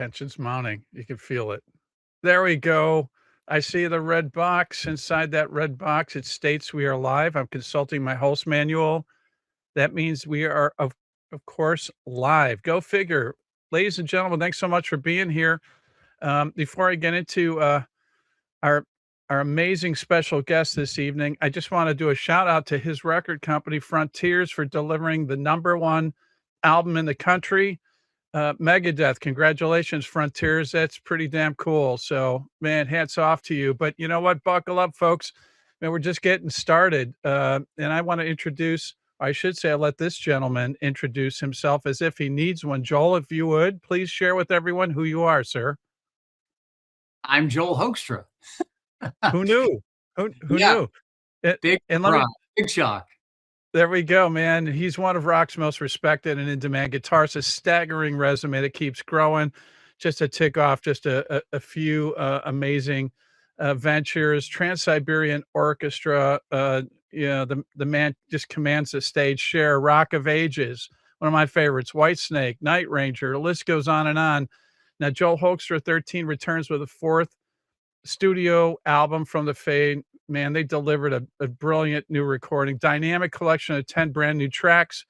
Tension's mounting. You can feel it. There we go. I see the red box. Inside that red box, it states we are live. I'm consulting my host manual. That means we are, of course, live. Go figure. Ladies and gentlemen, thanks so much for being here. Before I get into our our amazing special guest this evening, I just want to do a shout out to his record company, Frontiers, for delivering the #1 album in the country. Megadeth, congratulations, Frontiers. That's pretty damn cool. So, man, hats off to you. But you know what? Buckle up, folks. Man, we're just getting started. And I want to introduce, I should say, I let this gentleman introduce himself as if he needs one. Joel, if you would, please share with everyone who you are, sir. I'm Joel Hoekstra. Who knew? Who Yeah, knew? big And let me, surprise, big shock. there we go, man. He's one of rock's most respected and in-demand guitarists, a staggering resume that keeps growing. Just to tick off just a few amazing ventures. Trans-Siberian Orchestra, the man just commands the stage. Cher, Rock of Ages, one of my favorites. Whitesnake, Night Ranger, the list goes on and on. Now, Joel Hoekstra 13 returns with a fourth studio album from the Fade. Man, they delivered a brilliant new recording, dynamic collection of 10 brand new tracks,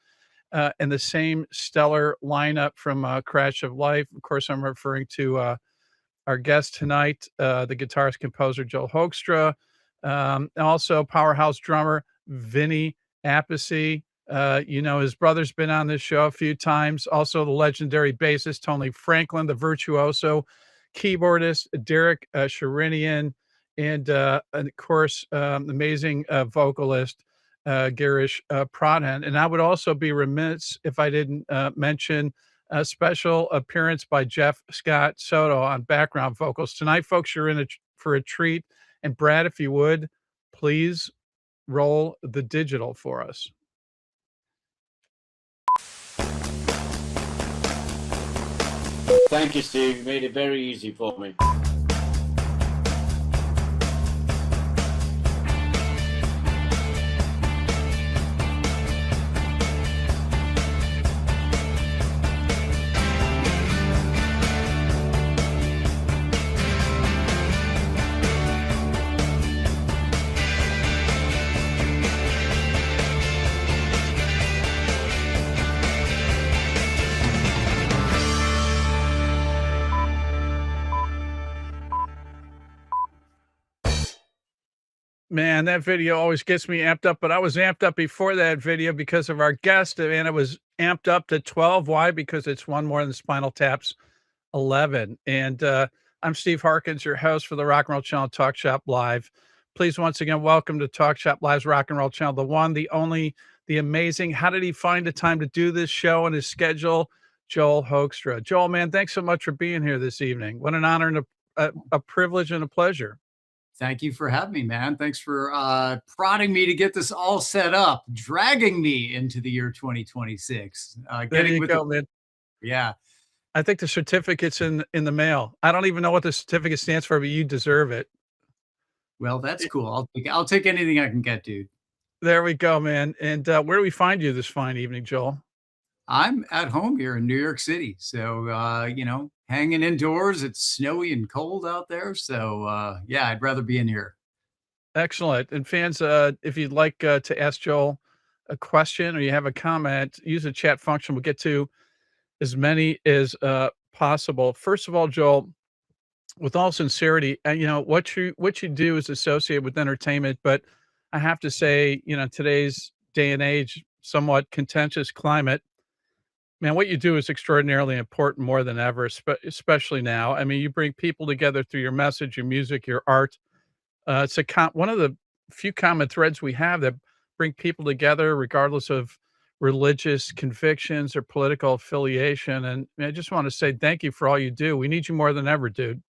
and the same stellar lineup from Crash of Life. Of course, I'm referring to our guest tonight, the guitarist composer Joel Hoekstra, and also powerhouse drummer Vinny Appice. His brother's been on this show a few times. Also, the legendary bassist Tony Franklin, the virtuoso keyboardist Derek Sherinian, and of course, amazing vocalist Girish Pradhan. And I would also be remiss if I didn't mention a special appearance by Jeff Scott Soto on background vocals. Tonight, folks, you're in for a treat. And Brad, if you would, please roll the digital for us. Thank you, Steve. You made it very easy for me. Man, that video always gets me amped up, but I was amped up before that video because of our guest, and it was amped up to 12. Why? Because it's one more than Spinal Tap's 11. And I'm Steve Harkins, your host for the Rock and Roll Channel Talk Shop Live. Please, once again, welcome to Talk Shop Live's Rock and Roll Channel, the one, the only, the amazing. How did he find the time to do this show and his schedule? Joel Hoekstra. Joel, man, thanks so much for being here this evening. What an honor and a privilege and a pleasure. Thank you for having me, man. Thanks for prodding me to get this all set up, dragging me into the year 2026. There you go, man. Yeah. I think the certificate's in the mail. I don't even know what the certificate stands for, but you deserve it. Well, that's cool. I'll take anything I can get, dude. There we go, man. And where do we find you this fine evening, Joel? I'm at home here in New York City. So, hanging indoors. It's snowy and cold out there. So, yeah, I'd rather be in here. Excellent. And fans, if you'd like to ask Joel a question or you have a comment, use the chat function. We'll get to as many as possible. First of all, Joel, with all sincerity, what you do is associated with entertainment, but I have to say, today's day and age, somewhat contentious climate, man, what you do is extraordinarily important more than ever, especially now. I mean, you bring people together through your message, your music, your art. It's one of the few common threads we have that bring people together, regardless of religious convictions or political affiliation. And I just want to say thank you for all you do. We need you more than ever, dude.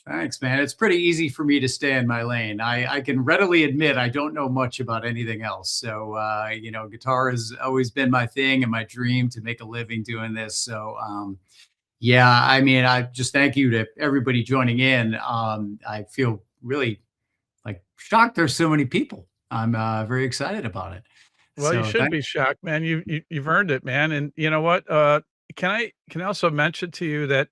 Thanks, man. It's pretty easy for me to stay in my lane. I can readily admit I don't know much about anything else. So, guitar has always been my thing and my dream to make a living doing this. So, yeah, I mean, I just thank you to everybody joining in. I feel really shocked there's so many people. I'm very excited about it. Well, you should be shocked, man. You've earned it, man. And you know what? Can I also mention to you that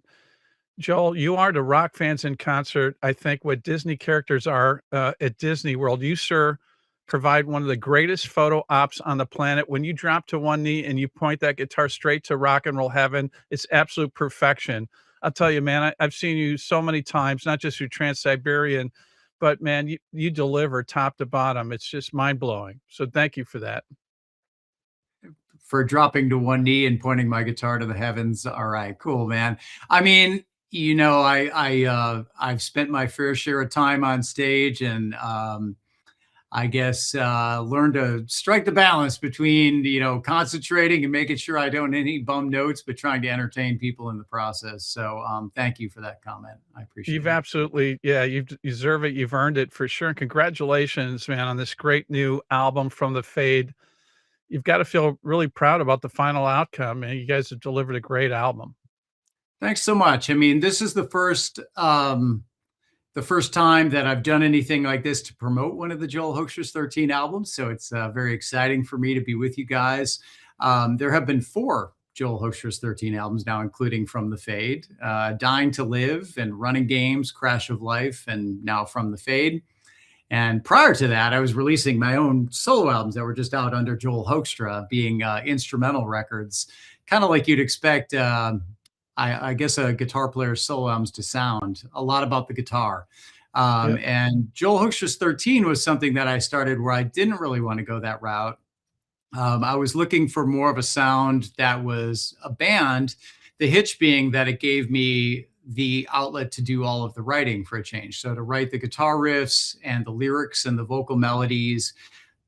Joel, you are to rock fans in concert, I think, what Disney characters are at Disney World. You, sir, provide one of the greatest photo ops on the planet. When you drop to one knee and you point that guitar straight to rock and roll heaven, it's absolute perfection. I'll tell you, man, I've seen you so many times, not just through Trans-Siberian, but man, you deliver top to bottom. It's just mind blowing. So thank you for that. For dropping to one knee and pointing my guitar to the heavens. All right, cool, man. I mean, I've spent my fair share of time on stage, and I guess learned to strike the balance between concentrating and making sure I don't hit any bum notes, but trying to entertain people in the process. So thank you for that comment. I appreciate You've it. absolutely, yeah, you deserve it. You've earned it for sure. And congratulations, man, on this great new album from the Fade. You've got to feel really proud about the final outcome, and you guys have delivered a great album. Thanks so much. I mean, this is the first time that I've done anything like this to promote one of the Joel Hoekstra's 13 albums. So it's very exciting for me to be with you guys. There have been 4 Joel Hoekstra's 13 albums now, including From the Fade, Dying to Live and Running Games, Crash of Life, and now From the Fade. And prior to that, I was releasing my own solo albums that were just out under Joel Hoekstra, being instrumental records, kind of like you'd expect, I guess, a guitar player's solo albums to sound, a lot about the guitar. Yeah. And Joel Hoekstra's 13 was something that I started where I didn't really want to go that route. I was looking for more of a sound that was a band, the hitch being that it gave me the outlet to do all of the writing for a change. So to write the guitar riffs and the lyrics and the vocal melodies,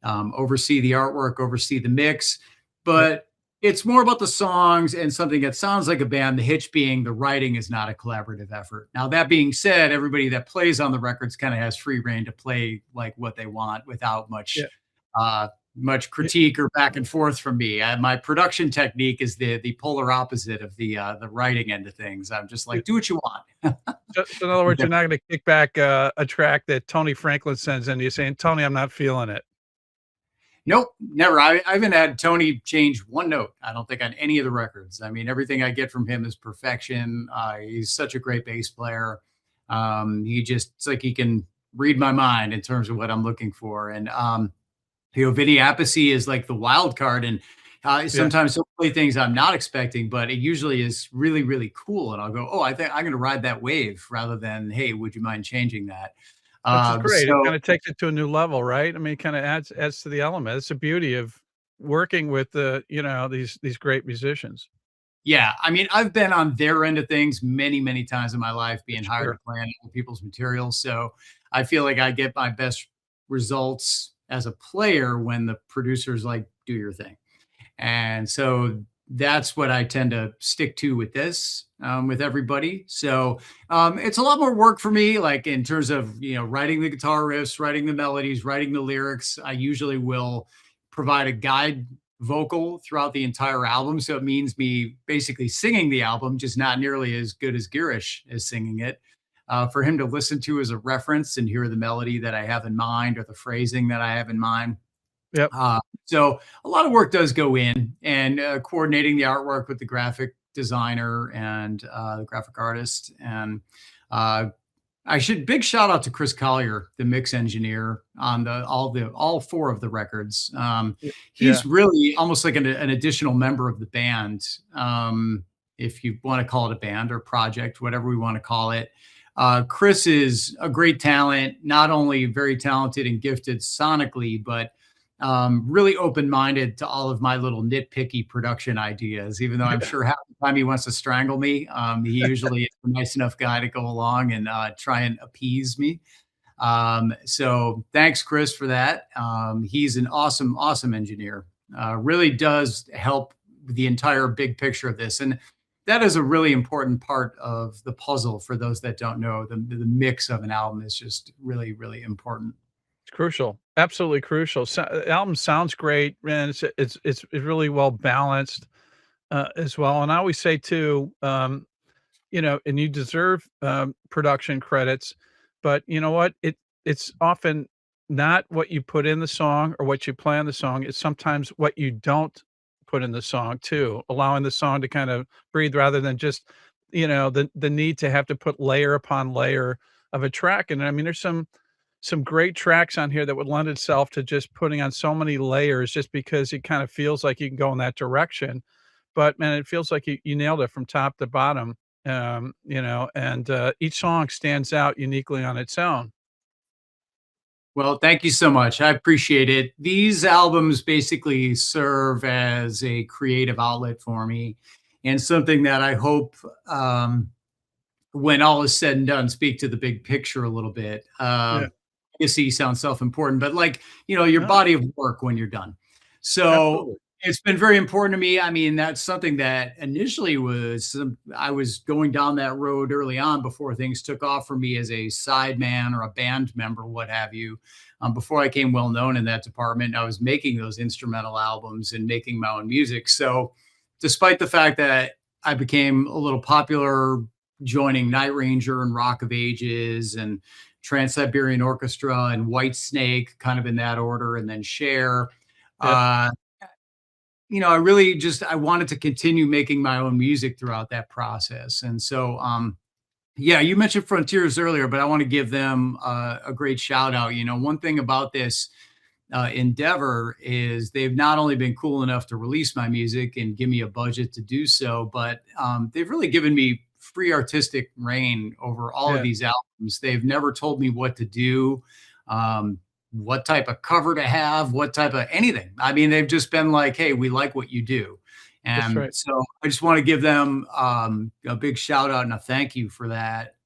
oversee the artwork, oversee the mix. But it's more about the songs and something that sounds like a band, the hitch being the writing is not a collaborative effort. Now, that being said, everybody that plays on the records kind of has free reign to play like what they want without much much critique or back and forth from me. My production technique is the polar opposite of the writing end of things. I'm just like, do what you want. So in other words, you're not going to kick back a track that Tony Franklin sends in you saying, Tony, I'm not feeling it. Nope, never. I haven't had Tony change one note, I don't think, on any of the records. I mean, everything I get from him is perfection. He's such a great bass player. It's like he can read my mind in terms of what I'm looking for. And Vinny Appice is like the wild card, and sometimes he'll play things I'm not expecting, but it usually is really, really cool. And I'll go, oh, I think I'm going to ride that wave rather than, hey, would you mind changing that? Which is great. It kind of takes it to a new level, right? I mean, it kind of adds to the element. It's the beauty of working with these great musicians. Yeah, I mean, I've been on their end of things many, many times in my life, being hired to play on other people's materials. So I feel like I get my best results as a player when the producer's like, do your thing. And so that's what I tend to stick to with this, with everybody. So it's a lot more work for me, like in terms of, writing the guitar riffs, writing the melodies, writing the lyrics. I usually will provide a guide vocal throughout the entire album. So it means me basically singing the album, just not nearly as good as Girish is singing it. For him to listen to as a reference and hear the melody that I have in mind or the phrasing that I have in mind. Yep. So a lot of work does go in, and coordinating the artwork with the graphic designer and the graphic artist. And big shout out to Chris Collier, the mix engineer on all 4 of the records. He's really almost like an additional member of the band. If you want to call it a band or project, whatever we want to call it. Chris is a great talent, not only very talented and gifted sonically, but really open-minded to all of my little nitpicky production ideas, even though I'm sure half the time he wants to strangle me. He usually is a nice enough guy to go along and try and appease me. So thanks, Chris, for that. He's an awesome, awesome engineer. Really does help the entire big picture of this. And that is a really important part of the puzzle for those that don't know. The mix of an album is just really, really important. It's crucial. Absolutely crucial. The album sounds great, and it's really well balanced as well. And I always say too, and you deserve production credits, but you know what? It's often not what you put in the song or what you play on the song. It's sometimes what you don't put in the song too, allowing the song to kind of breathe rather than just the need to have to put layer upon layer of a track. And I mean, there's some great tracks on here that would lend itself to just putting on so many layers just because it kind of feels like you can go in that direction. But man, it feels like you nailed it from top to bottom. And each song stands out uniquely on its own. Well, thank you so much. I appreciate it. These albums basically serve as a creative outlet for me and something that I hope, when all is said and done, speak to the big picture a little bit. Yeah. I guess you sound self-important, but like, your No, body of work when you're done. So absolutely. it's been very important to me. I mean, that's something that initially I was going down that road early on before things took off for me as a sideman or a band member, what have you. Before I became well known in that department, I was making those instrumental albums and making my own music. So despite the fact that I became a little popular joining Night Ranger and Rock of Ages and Trans-Siberian Orchestra and Whitesnake, kind of in that order, and then Cher. Yep. I really I wanted to continue making my own music throughout that process. And so, yeah, you mentioned Frontiers earlier, but I want to give them a great shout out. One thing about this endeavor is they've not only been cool enough to release my music and give me a budget to do so, but they've really given me free artistic reign over all of Yeah, these albums. They've never told me what to do, what type of cover to have, what type of anything. I mean, they've just been like, hey, we like what you do. that's And right. so I just want to give them a big shout out and a thank you for that.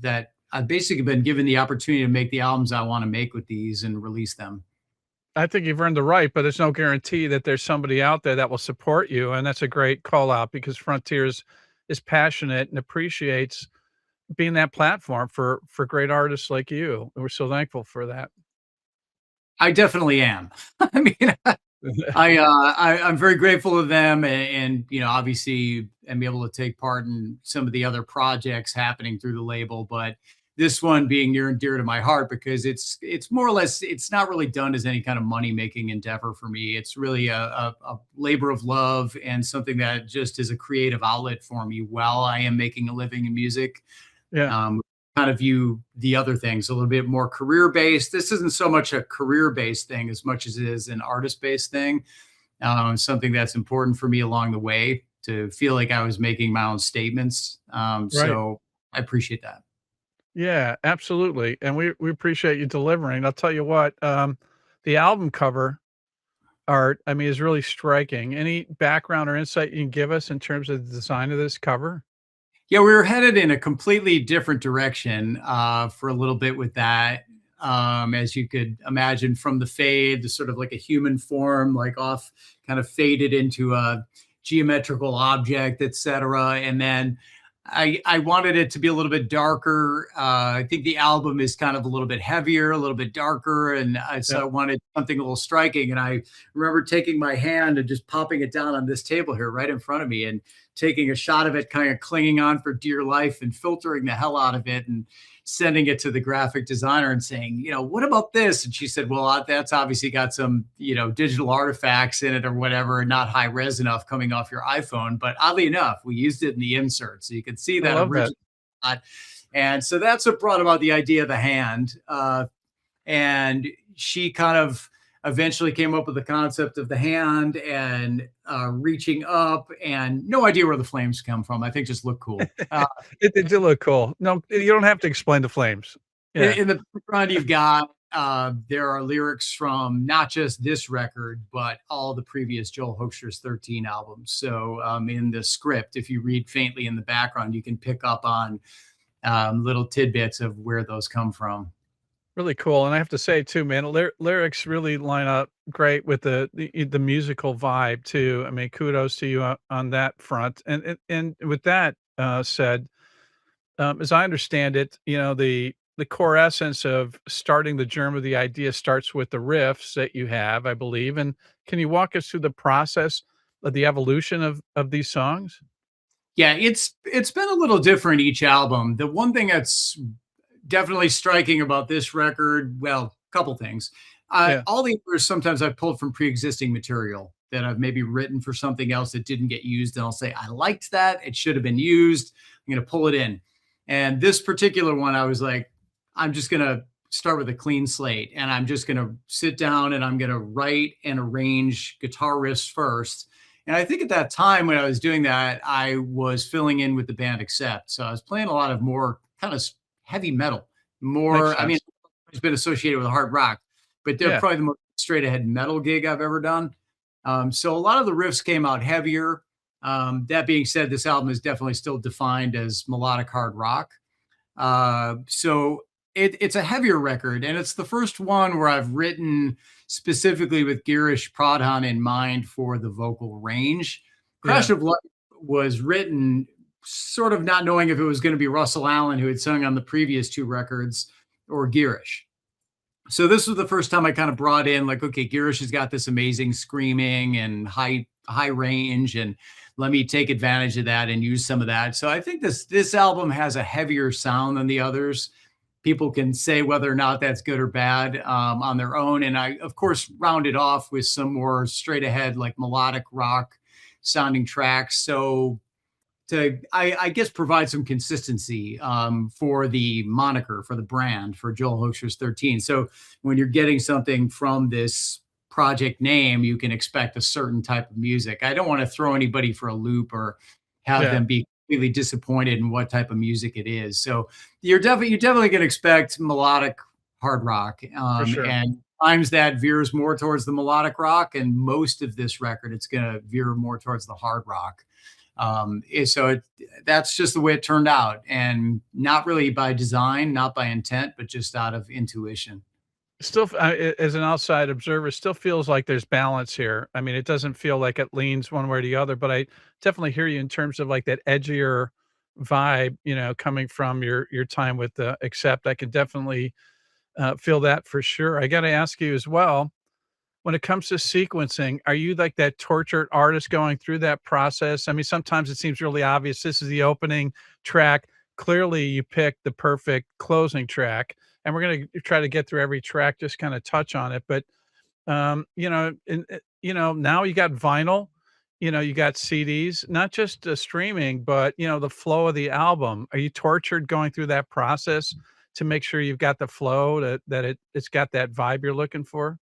That I've basically been given the opportunity to make the albums I want to make with these and release them. I think you've earned the right, but there's no guarantee that there's somebody out there that will support you, and that's a great call out because Frontiers is passionate and appreciates being that platform for great artists like you, and we're so thankful for that. I definitely am. I mean, I'm very grateful to them, and obviously, and be able to take part in some of the other projects happening through the label. But this one being near and dear to my heart because it's more or less, it's not really done as any kind of money making endeavor for me. It's really a labor of love and something that just is a creative outlet for me while I am making a living in music. Yeah, um, Kind of view the other things a little bit more career based. This isn't so much a career based thing as much as it is an artist based thing. Something that's important for me along the way to feel like I was making my own statements. right. So I appreciate that. Yeah, absolutely, and we appreciate you delivering. I'll tell you what, the album cover art, I mean, is really striking. Any background or insight you can give us in terms of the design of this cover? Yeah, we were headed in a completely different direction for a little bit with that. As you could imagine from the fade, the sort of like a human form, like off kind of faded into a geometrical object, etc. And then I wanted it to be a little bit darker. I think the album is kind of a little bit heavier, a little bit darker, and so Yeah. I wanted something a little striking. And I remember taking my hand and just popping it down on this table here, right in front of me, and taking a shot of it, kind of clinging on for dear life, and filtering the hell out of it, and sending it to the graphic designer and saying, what about this? And she said, well, that's obviously got some, digital artifacts in it or whatever, and not high res enough coming off your iPhone. But oddly enough, we used it in the insert. So you could see I that love that. original shot. And so that's what brought about the idea of the hand. And she kind of eventually came up with the concept of the hand and reaching up, and no idea where the flames come from. I think just look cool. It did look cool. No, you don't have to explain the flames. Yeah, In the background, you've got there are lyrics from not just this record, but all the previous Joel Hoekstra's 13 albums. So in the script, if you read faintly in the background, you can pick up on little tidbits of where those come from. really cool, and I have to say too, man, lyrics really line up great with the musical vibe too. I mean, kudos to you on that front. And with that, said, as I understand it, the core essence of starting the germ of the idea starts with the riffs that you have, I believe. And can you walk us through the process of the evolution of these songs? Yeah, it's been a little different each album. The one thing that's definitely striking about this record, well, a couple things. Yeah, All the others, sometimes I've pulled from pre-existing material that I've maybe written for something else that didn't get used, and I'll say I liked that, it should have been used. I'm going to pull it in. And this particular one, I was like, I'm just going to start with a clean slate, and I'm just going to sit down and I'm going to write and arrange guitar riffs first. And I think at that time when I was doing that, I was filling in with the band Accept. So I was playing a lot of more kind of heavy metal, Makes more, I mean, sense. it's been associated with hard rock, but they're Yeah. probably the most straight ahead metal gig I've ever done. So a lot of the riffs came out heavier. That being said, this album is definitely still defined as melodic hard rock. So it's a heavier record, and it's the first one where I've written specifically with Girish Pradhan in mind for the vocal range. Crash Yeah. of Light was written sort of not knowing if it was going to be Russell Allen, who had sung on the previous two records, or Girish. So this was the first time I kind of brought in like, okay, Girish has got this amazing screaming and high range, and let me take advantage of that and use some of that. So I think this album has a heavier sound than the others. People can say whether or not that's good or bad on their own. And I, of course, round it off with some more straight ahead, like melodic rock sounding tracks. So to, I guess, provide some consistency for the moniker, for the brand, for Joel Hoekstra's 13. So when you're getting something from this project name, you can expect a certain type of music. I don't want to throw anybody for a loop or have Yeah. them be completely disappointed in what type of music it is. So you're definitely going to expect melodic hard rock, For sure. and times that veers more towards the melodic rock, and most of this record it's going to veer more towards the hard rock. That's just the way it turned out, and not really by design, not by intent, but just out of intuition. Still, as an outside observer, still feels like there's balance here. I mean, it doesn't feel like it leans one way or the other, but I definitely hear you in terms of like that edgier vibe, coming from your time with the Accept. I can definitely feel that for sure. I got to ask you as well, when it comes to sequencing, are you like that tortured artist going through that process? I mean, sometimes it seems really obvious. This is the opening track. Clearly, you picked the perfect closing track, and we're going to try to get through every track, just kind of touch on it. But now you got vinyl, you got CDs, not just streaming, but the flow of the album. Are you tortured going through that process to make sure you've got the flow it's got that vibe you're looking for?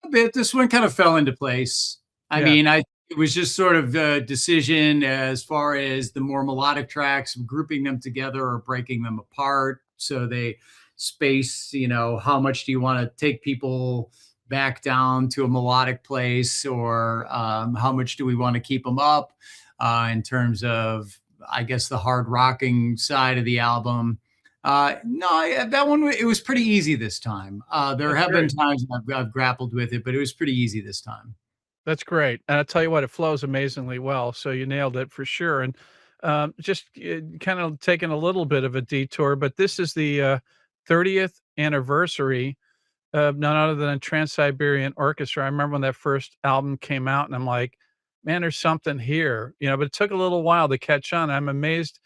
A bit. This one kind of fell into place. I Yeah. mean, it was just sort of the decision as far as the more melodic tracks, grouping them together or breaking them apart. So they space, how much do you want to take people back down to a melodic place, or how much do we want to keep them up in terms of, I guess, the hard rocking side of the album. No, that one, it was pretty easy this time. There That's have been great. times I've grappled with it, but it was pretty easy this time. That's great, and I'll tell you what, it flows amazingly well, so you nailed it for sure, and, just, kind of taking a little bit of a detour, but this is the, 30th anniversary of none other than Trans-Siberian Orchestra. I remember when that first album came out, and I'm like, "Man, there's something here," but it took a little while to catch on. I'm amazed,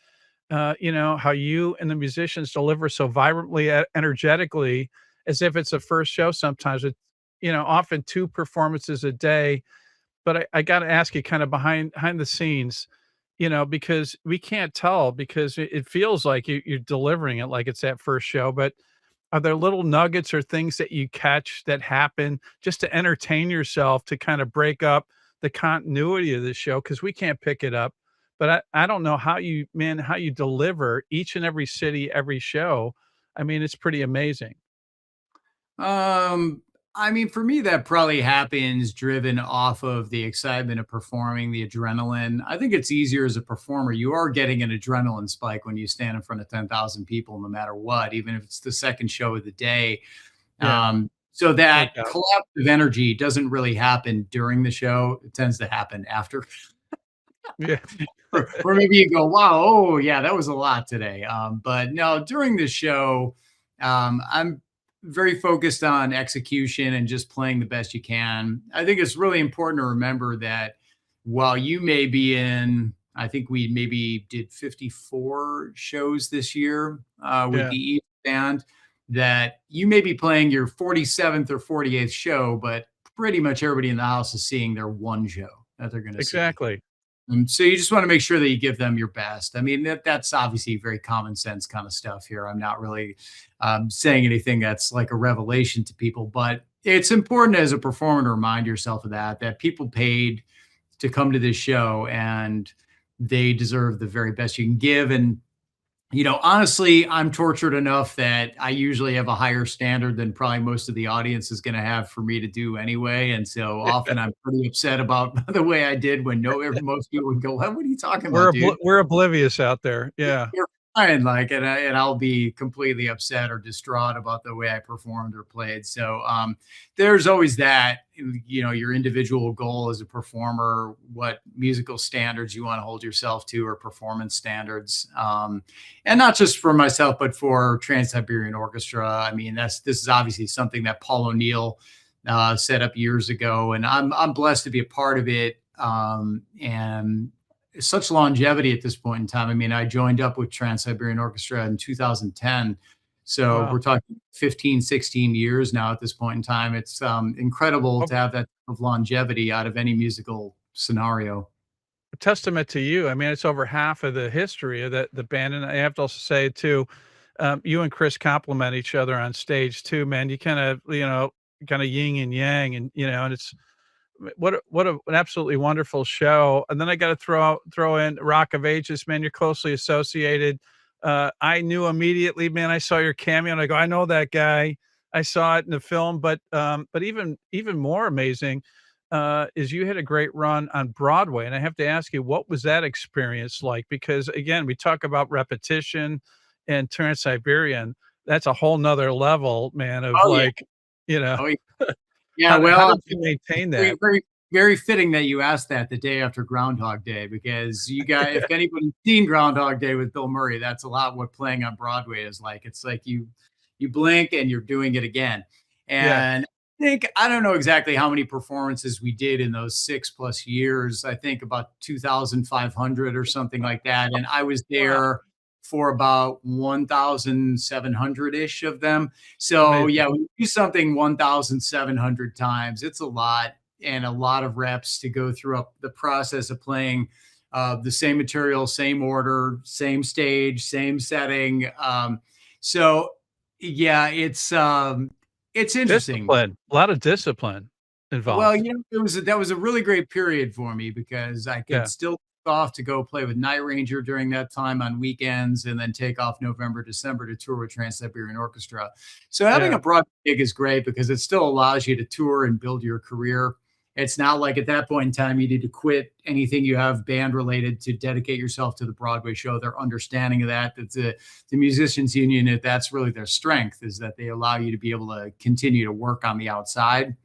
how you and the musicians deliver so vibrantly, energetically, as if it's a first show sometimes. It's, often 2 performances a day, but I gotta ask you kind of behind the scenes, because we can't tell because it feels like you're delivering it like it's that first show, but are there little nuggets or things that you catch that happen just to entertain yourself to kind of break up the continuity of the show? Because we can't pick it up, but I don't know how you deliver each and every city, every show. I mean, it's pretty amazing. Um, I mean, for me, that probably happens driven off of the excitement of performing, the adrenaline. I think it's easier as a performer. You are getting an adrenaline spike when you stand in front of 10,000 people, no matter what, even if it's the second show of the day. Yeah, So no that doubt. collective energy doesn't really happen during the show. It tends to happen after. Yeah. Or maybe you go, wow, oh yeah, that was a lot today. But no, during the show, I'm very focused on execution and just playing the best you can. I think it's really important to remember that while you may be in, I think we maybe did 54 shows this year with Yeah, the East Band, that you may be playing your 47th or 48th show, but pretty much everybody in the house is seeing their one show that they're going to see. exactly. So you just want to make sure that you give them your best. I mean, that's obviously very common sense kind of stuff here. I'm not really saying anything that's like a revelation to people, but it's important as a performer to remind yourself of that people paid to come to this show and they deserve the very best you can give. And honestly, I'm tortured enough that I usually have a higher standard than probably most of the audience is going to have for me to do anyway. And so often I'm pretty upset about the way I did when most people would go, what are you talking about, dude? We're oblivious out there. Yeah. You're fine. Like, and I'll be completely upset or distraught about the way I performed or played. So there's always that, your individual goal as a performer, what musical standards you want to hold yourself to or performance standards. And not just for myself, but for Trans-Siberian Orchestra. I mean, this is obviously something that Paul O'Neill set up years ago, and I'm blessed to be a part of it. And such longevity at this point in time. I mean, I joined up with Trans-Siberian Orchestra in 2010. So Wow. we're talking 15, 16 years now at this point in time. It's incredible to have that type of longevity out of any musical scenario. A testament to you. I mean, it's over half of the history of the band, and I have to also say too, you and Chris complement each other on stage too, man. You kind of, kind of yin and yang, and and it's an absolutely wonderful show. And then I got to throw in Rock of Ages, man. You're closely associated. I knew immediately, man. I saw your cameo, and I go, I know that guy. I saw it in the film, but even more amazing is you had a great run on Broadway, and I have to ask you, what was that experience like? Because again, we talk about repetition and Trans-Siberian. That's a whole nother level, man. Of Oh yeah. like, you know, Oh yeah. Yeah, how well, did you maintain very, that? very, very fitting that you asked that the day after Groundhog Day, because if anybody's seen Groundhog Day with Bill Murray, that's a lot what playing on Broadway is like. It's like you blink and you're doing it again. Yeah. And I don't know exactly how many performances we did in those 6+ years. I think about 2,500 or something like that. And I was Wow. there for about 1,700 ish of them. So Amazing. yeah, when you do something 1,700 times, it's a lot, and a lot of reps to go through the process of playing the same material, same order, same stage, same setting. So yeah, it's interesting. Discipline, a lot of discipline Well, involved. that was a really great period for me because I could Yeah. still take off to go play with Night Ranger during that time on weekends, and then take off November, December to tour with Trans-Siberian Orchestra. So having Yeah. a broad gig is great because it still allows you to tour and build your career. It's not like at that point in time you need to quit anything you have band related to dedicate yourself to the Broadway show. They're understanding of that. That's the musicians union. That's really their strength, is that they allow you to be able to continue to work on the outside.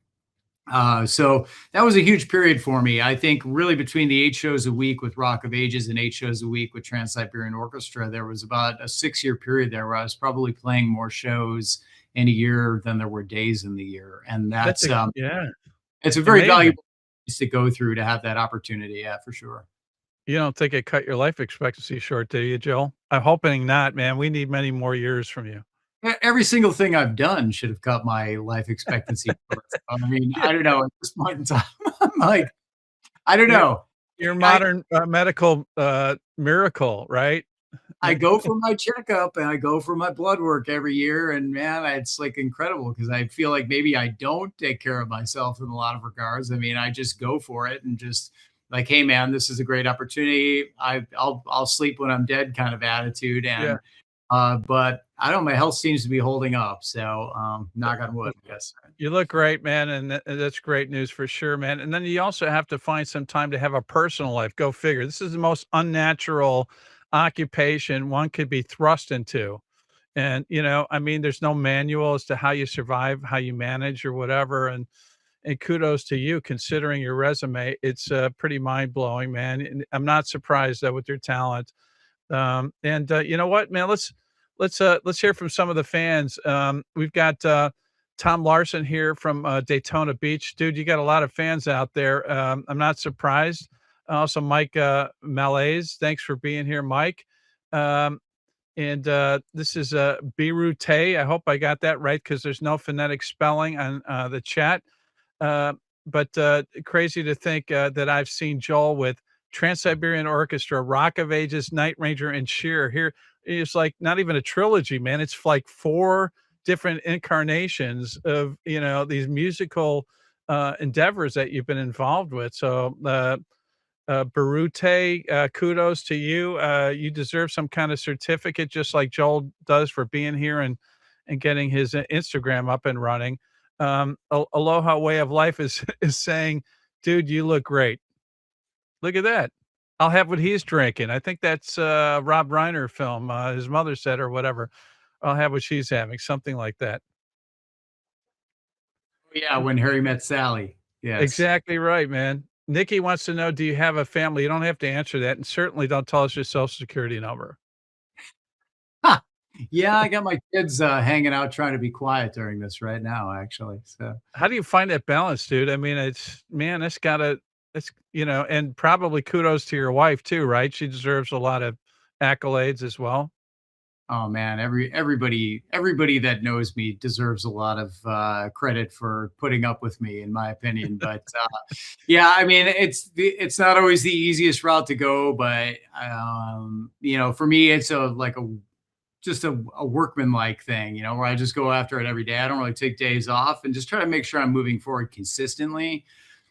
So that was a huge period for me. I think really between the 8 shows a week with Rock of Ages and 8 shows a week with Trans-Siberian Orchestra, there was about a 6-year period there where I was probably playing more shows in a year than there were days in the year. And Yeah, it's a very amazing. valuable piece to go through to have that opportunity. Yeah, for sure. You don't think it cut your life expectancy short, do you, Joel? I'm hoping not, man. We need many more years from you. Every single thing I've done should have cut my life expectancy short. I mean, Yeah. I don't know. At this point in time, I'm like, I don't You're know. you're I, modern, medical, miracle, right? I go for my checkup and I go for my blood work every year. And man, it's like incredible because I feel like maybe I don't take care of myself in a lot of regards. I mean, I just go for it and just like, hey man, this is a great opportunity. I'll sleep when I'm dead kind of attitude. Yeah. And but I don't know, my health seems to be holding up. So knock on wood, I guess. You look great, man, and that's great news for sure, man. And then you also have to find some time to have a personal life. Go figure. This is the most unnatural occupation one could be thrust into. And, I mean, there's no manual as to how you survive, how you manage or whatever. And kudos to you considering your resume. It's pretty mind blowing, man. And I'm not surprised though with your talent. And you know what, man, let's hear from some of the fans. We've got Tom Larson here from Daytona Beach. Dude, you got a lot of fans out there. I'm not surprised. Also, Mike Malaise, thanks for being here, Mike. And this is Birute. I hope I got that right because there's no phonetic spelling on the chat. But crazy to think that I've seen Joel with Trans-Siberian Orchestra, Rock of Ages, Night Ranger, and Cher. Here it's like not even a trilogy, man. It's like 4 different incarnations of, these musical, endeavors that you've been involved with. So, Barute, kudos to you. You deserve some kind of certificate, just like Joel does for being here and getting his Instagram up and running. Aloha Way of Life is is saying, "Dude, you look great." Look at that. I'll have what he's drinking. I think that's Rob Reiner film. His mother said or whatever. I'll have what she's having, something like that. Yeah, When Harry Met Sally. Yes. Exactly right, man. Nikki wants to know, do you have a family? You don't have to answer that, and certainly don't tell us your social security number. Ha! Yeah, I got my kids hanging out trying to be quiet during this right now, actually. So How do you find that balance, dude? I mean, it's man, and probably kudos to your wife too, right? She deserves a lot of accolades as well. oh man, everybody that knows me deserves a lot of credit for putting up with me, in my opinion. But yeah, I mean, it's not always the easiest route to go, but for me, it's just a workman-like thing, where I just go after it every day. I don't really take days off and just try to make sure I'm moving forward consistently.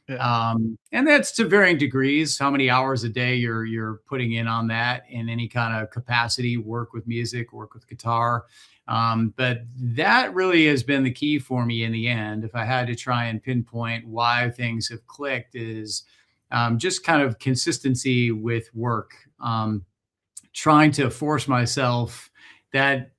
Yeah. And that's to varying degrees, how many hours a day you're putting in on that in any kind of capacity, work with music, work with guitar. But that really has been the key for me in the end. If I had to try and pinpoint why things have clicked, is just kind of consistency with work. Trying to force myself that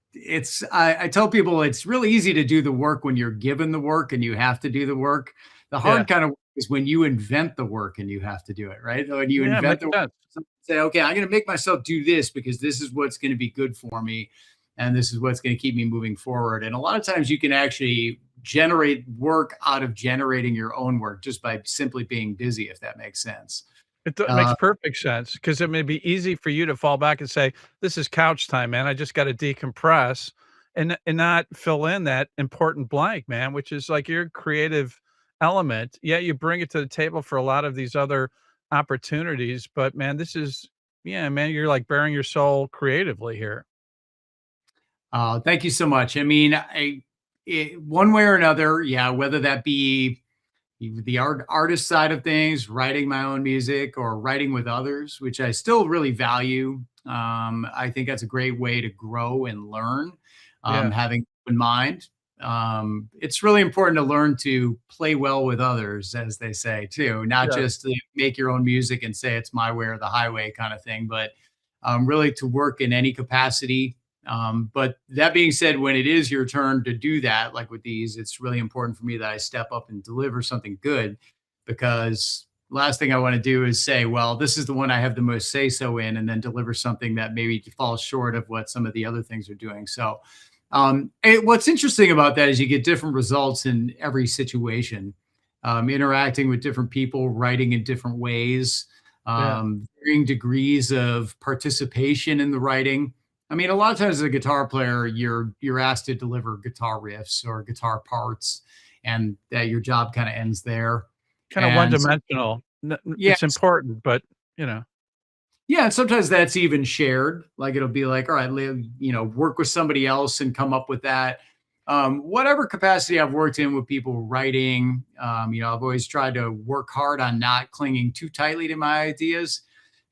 I tell people it's really easy to do the work when you're given the work and you have to do the work. The Yeah. hard kind of work is when you invent the work and you have to do it, right? When you Yeah, invent makes the work, sense. say, okay, I'm going to make myself do this because this is what's going to be good for me. And this is what's going to keep me moving forward. And a lot of times you can actually generate work out of generating your own work just by simply being busy, if that makes sense. Makes Uh, perfect sense because it may be easy for you to fall back and say, "This is couch time, man. I just gotta decompress," and not fill in that important blank, man, which is like your creative element. Yeah, you bring it to the table for a lot of these other opportunities, but man, yeah, man, you're like bearing your soul creatively here. Thank you so much. I mean, one way or another, yeah, whether that be the artist side of things, writing my own music or writing with others, which I still really value. I think that's a great way to grow and learn, Yeah, having in mind. It's really important to learn to play well with others, as they say, too, not yeah. just to make your own music and say it's my way or the highway kind of thing, but really to work in any capacity. But that being said, when it is your turn to do that, like with these, it's really important for me that I step up and deliver something good, because last thing I want to do is say, well, this is the one I have the most say so in, and then deliver something that maybe falls short of what some of the other things are doing. So, what's interesting about that is you get different results in every situation, interacting with different people, writing in different ways, Yeah. varying degrees of participation in the writing. I mean, a lot of times as a guitar player, you're asked to deliver guitar riffs or guitar parts, and that your job kind of ends there. Kinda And so, one-dimensional. It's yes, important, but, you know. yeah, and sometimes that's even shared. Like it'll be like, all right, work with somebody else and come up with that. Whatever capacity I've worked in with people writing, I've always tried to work hard on not clinging too tightly to my ideas.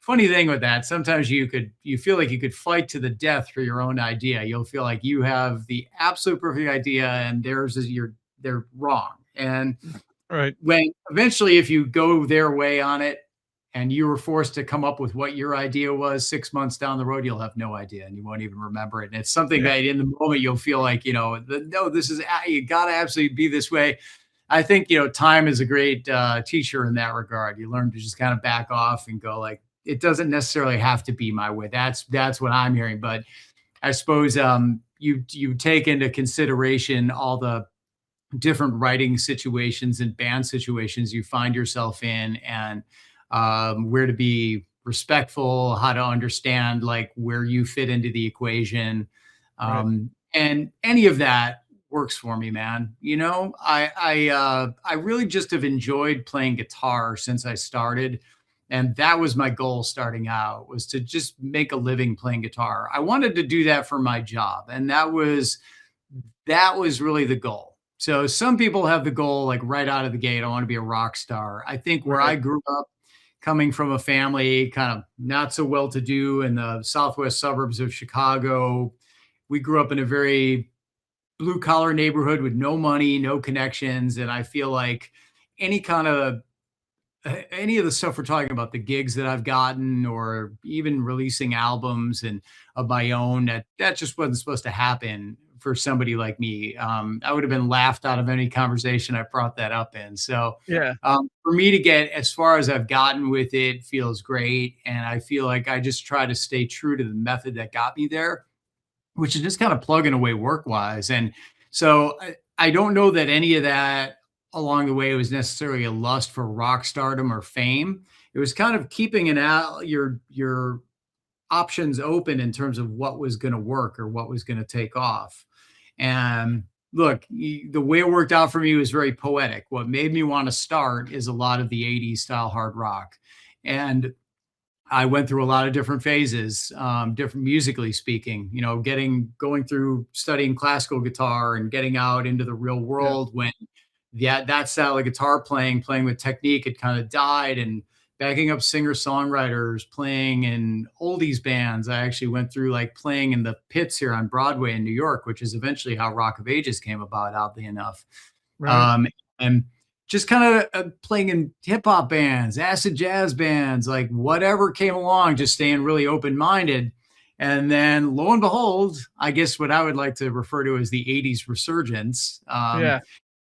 Funny thing with that, sometimes you feel like you could fight to the death for your own idea. You'll feel like you have the absolute perfect idea and they're wrong. And Right. when eventually, if you go their way on it and you were forced to come up with what your idea was 6 months down the road, you'll have no idea and you won't even remember it. And it's something Yeah. that in the moment you'll feel like, no, this is, you got to absolutely be this way. I think, time is a great teacher in that regard. You learn to just kind of back off and go like, it doesn't necessarily have to be my way. That's what I'm hearing. But I suppose you take into consideration all the different writing situations and band situations you find yourself in, and where to be respectful, how to understand like where you fit into the equation, Right. and any of that works for me, man. I really just have enjoyed playing guitar since I started, And that was my goal starting out, was to just make a living playing guitar. I wanted to do that for my job. And that was really the goal. So some people have the goal like right out of the gate, I want to be a rock star. I think where I Right. grew up, coming from a family kind of not so well to do in the southwest suburbs of Chicago, we grew up in a very blue collar neighborhood with no money, no connections. And I feel like any kind of any of the stuff we're talking about, the gigs that I've gotten, or even releasing albums and of my own, that just wasn't supposed to happen for somebody like me. I would have been laughed out of any conversation I brought that up in. So Yeah. for me to get as far as I've gotten with it feels great, and I feel like I just try to stay true to the method that got me there, which is just kind of plugging away work wise. And so I don't know that any of that along the way was necessarily a lust for rock stardom or fame. It was kind of keeping an out your options open in terms of what was going to work or what was going to take off. And look, the way it worked out for me was very poetic. What made me want to start is a lot of the 80s style hard rock. And I went through a lot of different phases, different musically speaking, going through studying classical guitar and getting out into the real Yeah. world when that style of guitar playing with technique had kind of died, and backing up singer-songwriters, playing in oldies bands. I actually went through like playing in the pits here on Broadway in New York, which is eventually how Rock of Ages came about, oddly enough. Right. And just kind of playing in hip hop bands, acid jazz bands, like whatever came along, just staying really open minded. And then lo and behold, I guess what I would like to refer to as the 80s resurgence. Yeah.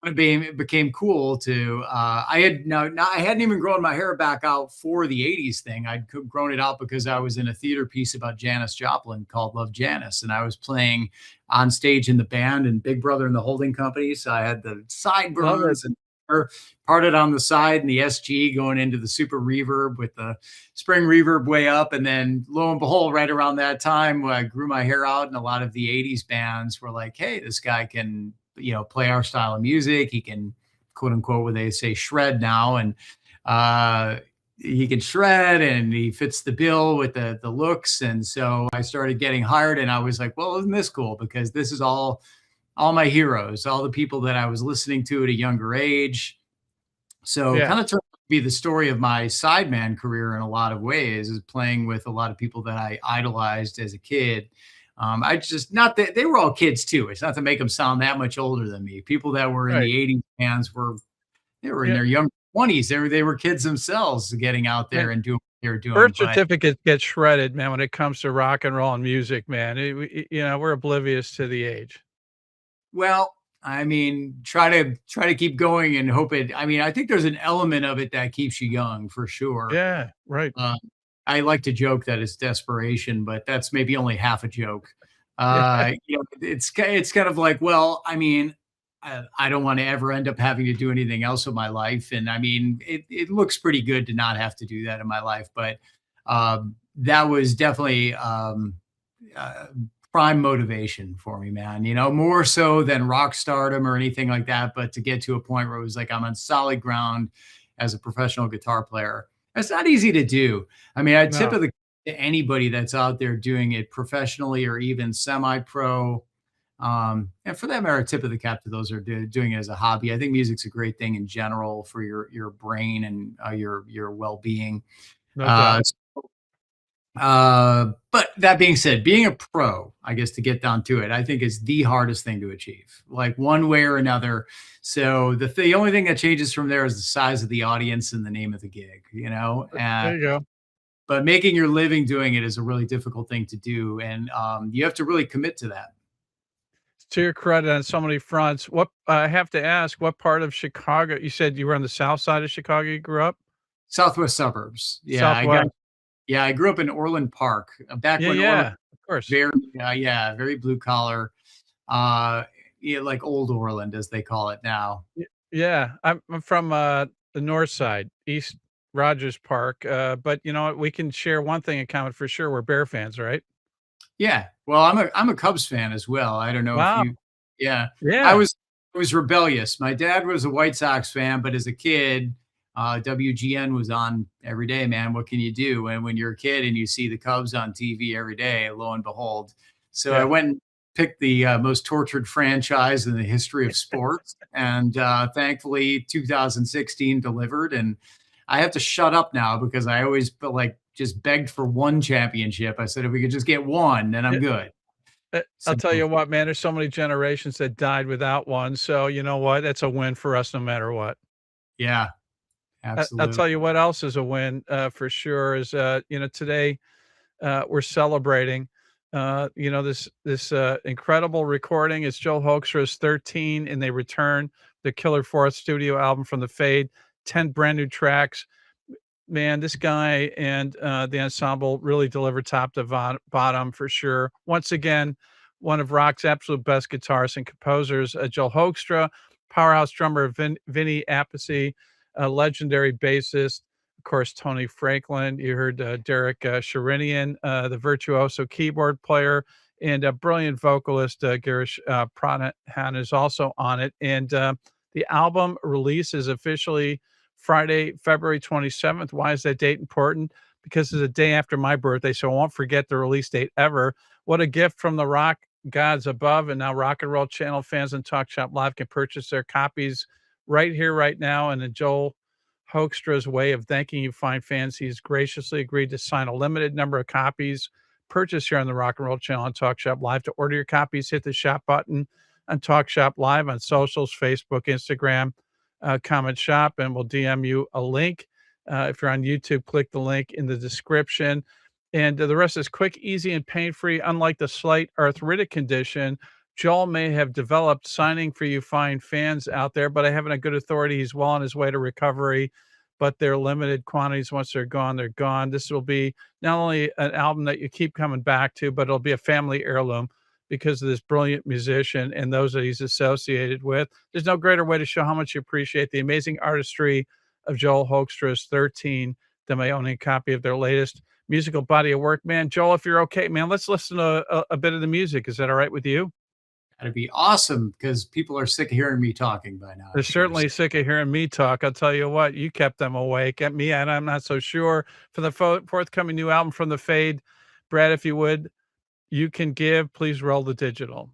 It became cool to I had no, no I hadn't even grown my hair back out for the 80s thing. I'd grown it out because I was in a theater piece about Janis Joplin called Love Janis, and I was playing on stage in the band and Big Brother and the Holding Company. So I had the Love it. sideburns and hair parted on the side and the SG going into the super reverb with the spring reverb way up. And then lo and behold, right around that time when I grew my hair out, and a lot of the 80s bands were like, hey, this guy can play our style of music. He can, quote unquote, what they say, shred now. And he can shred and he fits the bill with the looks. And so I started getting hired, and I was like, well, isn't this cool? Because this is all my heroes, all the people that I was listening to at a younger age. So Yeah. kind of turned out to be the story of my sideman career in a lot of ways, is playing with a lot of people that I idolized as a kid. I just, not that they were all kids too. It's not to make them sound that much older than me. People that were in Right. the 80s bands they were in Yeah. their young 20s. They were kids themselves getting out there And and doing what they were doing. birth But certificates get shredded, man, when it comes to rock and roll and music, man. We're oblivious to the age. well, I mean, try to keep going and hope it. I mean, I think there's an element of it that keeps you young for sure. Yeah. Right. Uh, I like to joke that it's desperation, but that's maybe only half a joke. Yeah. It's kind of like, well, I mean, I don't want to ever end up having to do anything else with my life, and I mean, it looks pretty good to not have to do that in my life, but that was definitely uh, prime motivation for me, man. More so than rock stardom or anything like that, but to get to a point where it was like I'm on solid ground as a professional guitar player. It's not easy to do. I mean, I tip No. of the to anybody that's out there doing it professionally or even semi-pro. And for that matter, tip of the cap to those who are doing it as a hobby. I think music's a great thing in general for your brain and your well-being. No Uh, doubt. but that being said, being a pro, I guess to get down to it, I think is the hardest thing to achieve, like one way or another. So the only thing that changes from there is the size of the audience and the name of the gig. There you go. But making your living doing it is a really difficult thing to do, and you have to really commit to that. To your credit on so many fronts. What I have to ask, what part of Chicago? You said you were on the south side of Chicago you grew up? Southwest suburbs. Yeah, Southwest. I grew up in Orland Park, back Yeah, when Orland, yeah. Of course. very, yeah, very blue collar, uh, yeah, like old Orland as they call it now. Yeah. I'm from, the north side, East Rogers Park, but you know what? We can share one thing in common for sure, we're Bear fans, right? Yeah, well, I'm a Cubs fan as well. I don't know if Wow. you, yeah, I Yeah. was I was rebellious. My dad was a White Sox fan, but as a kid, WGN was on every day, man. What can you do? And when you're a kid and you see the Cubs on TV every day, lo and behold. So I went and picked the most tortured franchise in the history of sports. And thankfully 2016 delivered. And I have to shut up now because I always felt like just begged for one championship. I said, if we could just get one, then I'm good. I'll tell you what, man, there's so many generations that died without one. So you know what? That's a win for us no matter what. Yeah, absolutely. I'll tell you what else is a win for sure is, today we're celebrating, this incredible recording. It's Joel Hoekstra's 13 and they return the Killer Fourth studio album from the Fade, 10 brand new tracks. Man, this guy and the ensemble really delivered top to bottom for sure. Once again, one of rock's absolute best guitarists and composers, Joel Hoekstra, powerhouse drummer Vinny Appice, a legendary bassist, of course, Tony Franklin. You heard Derek Sherinian, the virtuoso keyboard player, and a brilliant vocalist, Girish Pradhan is also on it. And the album release is officially Friday, February 27th. Why is that date important? Because it's a day after my birthday, so I won't forget the release date ever. What a gift from the rock gods above. And now Rock and Roll Channel fans and Talk Shop Live can purchase their copies right here, right now. And in Joel Hoekstra's way of thanking you fine fans, he's graciously agreed to sign a limited number of copies purchased here on the Rock and Roll Channel and Talk Shop Live. To order your copies, hit the shop button on Talk Shop Live on socials, Facebook, Instagram, comment shop, and we'll DM you a link. If you're on YouTube, click the link in the description. And the rest is quick, easy, and pain-free. Unlike the slight arthritic condition Joel may have developed signing for you fine fans out there, but I have it on good authority he's well on his way to recovery, but they're limited quantities. Once they're gone, they're gone. This will be not only an album that you keep coming back to, but it'll be a family heirloom because of this brilliant musician and those that he's associated with. There's no greater way to show how much you appreciate the amazing artistry of Joel Hoekstra's 13 than by owning a copy of their latest musical body of work. Man, Joel, if you're okay, man, let's listen to a bit of the music. Is that all right with you? That'd be awesome because people are sick of hearing me talking by now. They're certainly sick of hearing me talk. I'll tell you what, you kept them awake. At me, and I'm not so sure. For the forthcoming new album from the Fade, Brad, if you would, You Can Give, please roll the digital.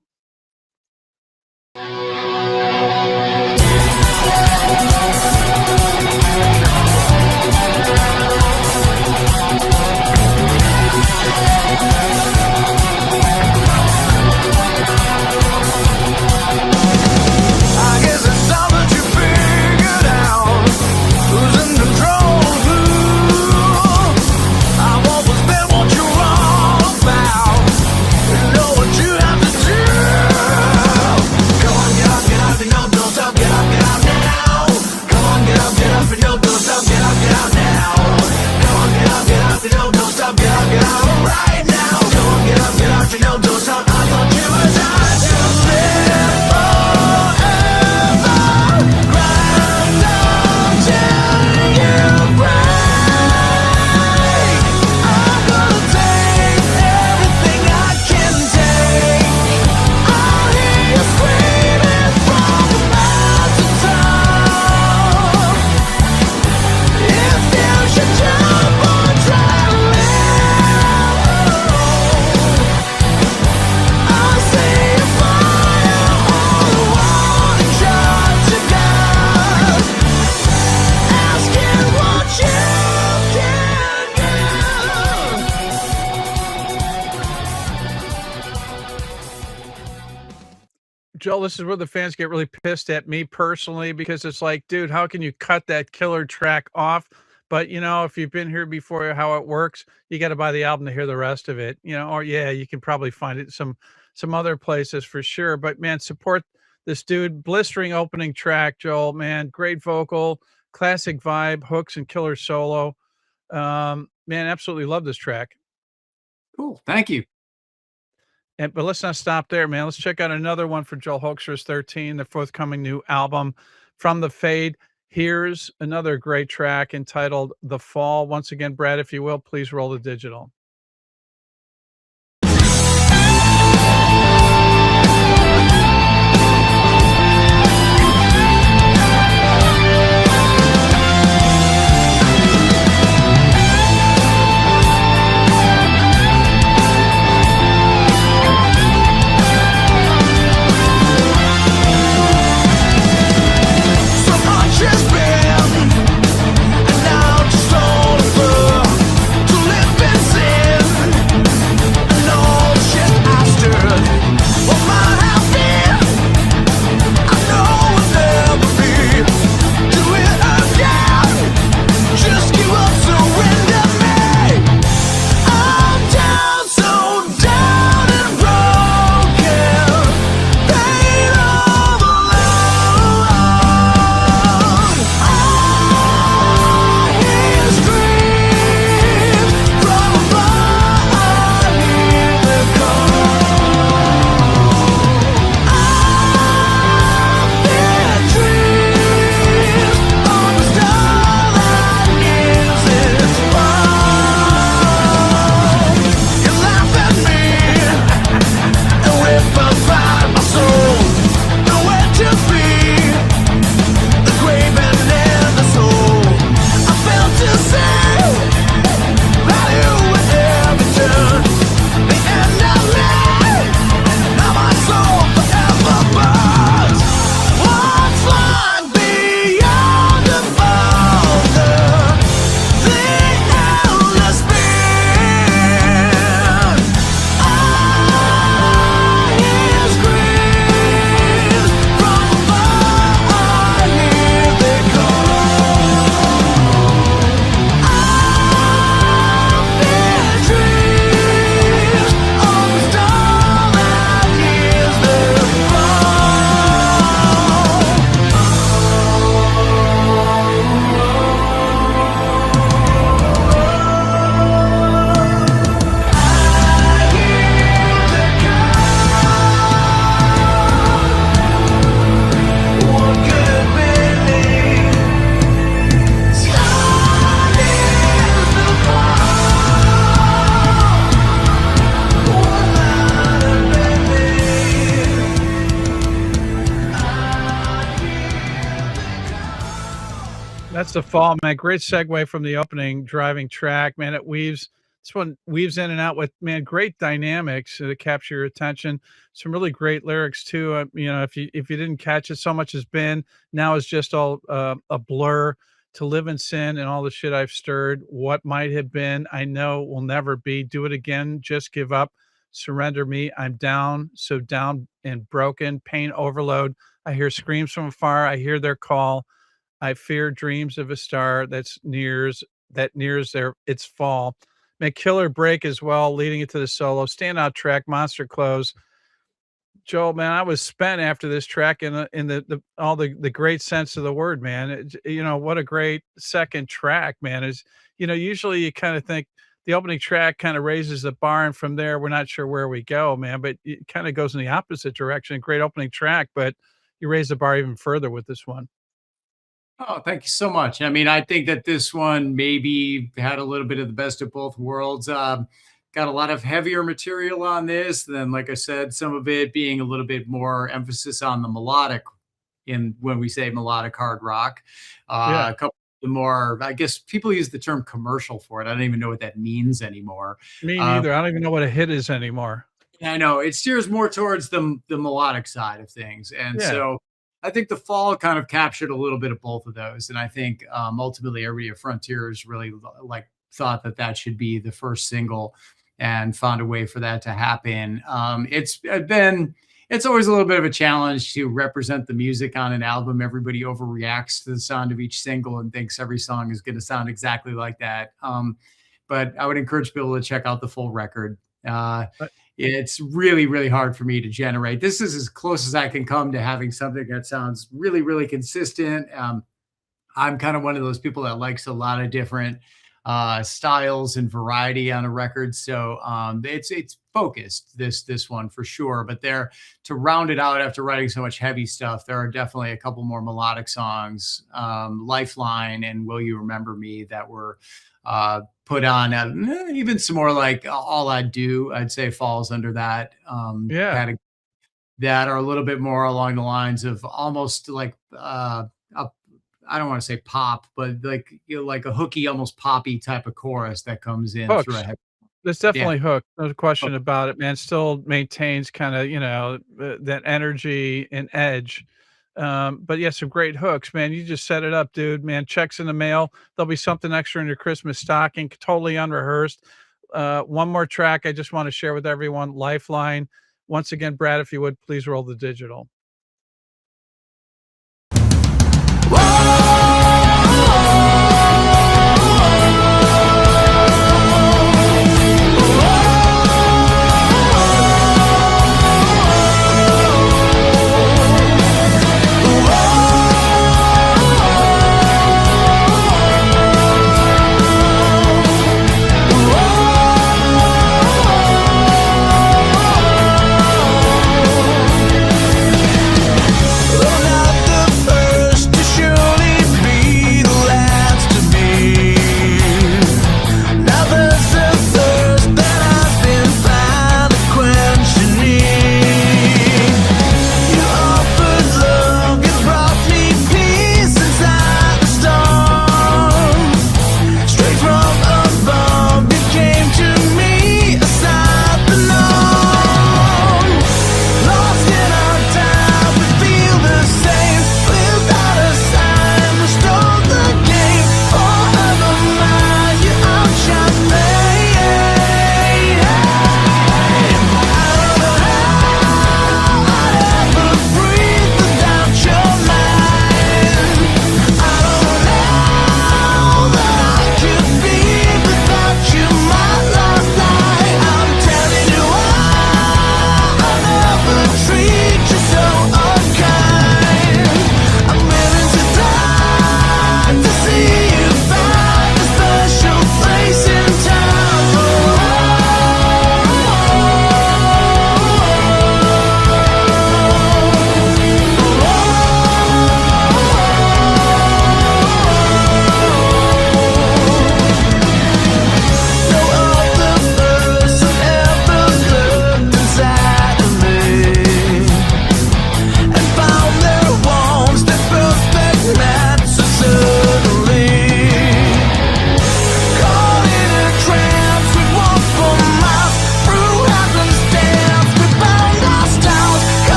Joel, this is where the fans get really pissed at me personally, because it's like, dude, how can you cut that killer track off? But, you know, if you've been here before, how it works, you got to buy the album to hear the rest of it, you know, or yeah, you can probably find it some other places for sure. But man, support this dude. Blistering opening track, Joel, man, great vocal, classic vibe, hooks and killer solo. Man, absolutely love this track. Cool. Thank you. But let's not stop there, man. Let's check out another one for Joel Hoekstra's 13, the forthcoming new album from the Fade. Here's another great track entitled The Fall. Once again, Brad, if you will, please roll the digital. That's the fall, man. Great segue from the opening driving track, man. This one weaves in and out with, man, great dynamics to capture your attention. Some really great lyrics too. If you didn't catch it, so much has been. Now is just all a blur. To live in sin and all the shit I've stirred. What might have been, I know will never be. Do it again. Just give up. Surrender me. I'm down, so down and broken. Pain overload. I hear screams from afar. I hear their call. I fear dreams of a star that nears its fall. Make killer break as well, leading into the solo. Standout track, monster close. Joel, man, I was spent after this track in the all the great sense of the word, man. What a great second track, man. Usually you kind of think the opening track kind of raises the bar, and from there we're not sure where we go, man. But it kind of goes in the opposite direction. Great opening track, but you raise the bar even further with this one. Oh, thank you so much. I mean, I think that this one maybe had a little bit of the best of both worlds. Got a lot of heavier material on this. Then, like I said, some of it being a little bit more emphasis on the melodic in when we say melodic hard rock. Yeah. A couple of the more, I guess people use the term commercial for it. I don't even know what that means anymore. Me neither. I don't even know what a hit is anymore. I know it steers more towards the melodic side of things. And Yeah. so I think the fall kind of captured a little bit of both of those. And I think ultimately everybody at Frontiers really thought that should be the first single and found a way for that to happen. It's always a little bit of a challenge to represent the music on an album. Everybody overreacts to the sound of each single and thinks every song is going to sound exactly like that. But I would encourage people to check out the full record. It's really, really hard for me to generate. This is as close as I can come to having something that sounds really, really consistent. I'm kind of one of those people that likes a lot of different styles and variety on a record. So it's focused, this one for sure. But to round it out after writing so much heavy stuff, there are definitely a couple more melodic songs, Lifeline and Will You Remember Me, that were put on. Even some more like All I Do, I'd say falls under that category, that are a little bit more along the lines of almost like I don't want to say pop, but like a hooky, almost poppy type of chorus that comes in Hooks. through a heavy. There's definitely hook. No question about it, man. Still maintains kind of, that energy and edge. But yeah, some great hooks, man. You just set it up, dude, man. Checks in the mail. There'll be something extra in your Christmas stocking, totally unrehearsed. One more track I just want to share with everyone, Lifeline. Once again, Brad, if you would, please roll the digital.